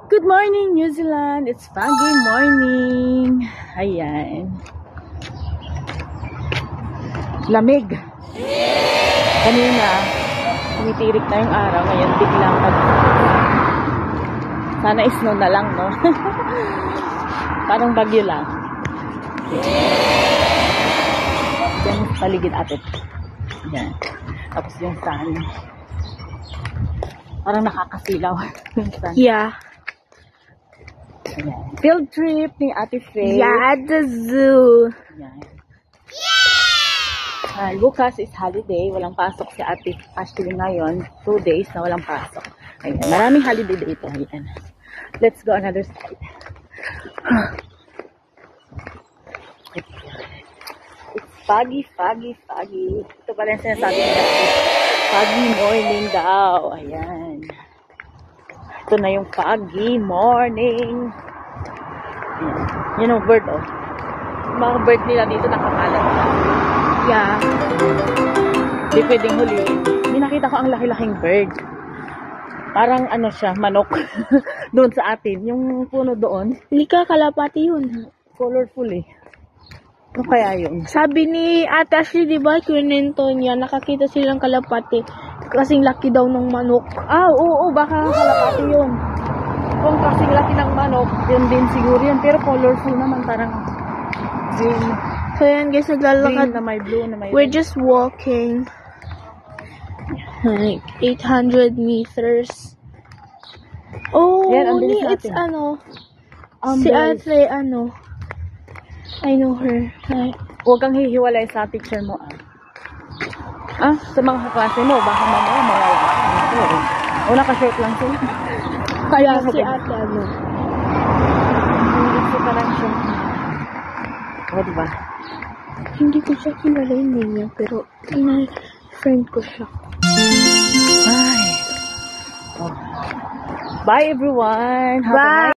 Good morning, New Zealand! It's foggy morning! Ayan. Lamig! Kanina, tumitirik na yung araw. Ngayon, biglang sana snow na lang, no? Parang bagyo lang. Yan, paligid atin. Yan. Tapos yung sun. Parang nakakasilaw. Yeah. Ayan. Field trip ni Ate Faye. Yeah, at the zoo. Ayan. Bukas is holiday. Walang pasok si Ate Ashley ngayon. 2 days na walang pasok. Ayan. Maraming holiday dito. Ayan. Let's go another side. It's foggy, foggy, foggy. Ito pala yung sinasabi nila. Foggy morning daw. Ayan. Ito na yung foggy morning. Ayan. Yun yung bird, oh. Yung mga bird nila dito nakakalat. Yeah. Hindi pwedeng huliin. May nakita ko ang laki-laking bird. Parang ano siya, manok. Doon sa atin. Yung puno doon. Hindi ka kalapati yun. Colorful eh. Ano kaya yun? Sabi ni Ate Ashley, di ba, kwento niya, nakakita silang kalapati. Kasing laki daw ng manok. Ah, oo, baka kalapati yun. Kung kasing laki ng manok, yun din siguro yun. Pero colorful naman, parang green. So yan guys, Green naglalakad. na may blue na may We're red. just walking. Like 800 meters. Oh, Yan, ang bilis it's natin. ano. Ang Si bilis. Ate, ano. I know her. Like, Huwag kang hihiwalay sa teacher mo, ah. Ah, sa mga kaklase mo, baka mamaya mawala. O, naka-shirt lang sila. kaya si Ate, ano. Hindi ko pa lang shirt. O, diba? Hindi ko siya kilala yung name niya, pero friend ko siya. Ay. Oh. Bye, everyone. Have a Bye! nice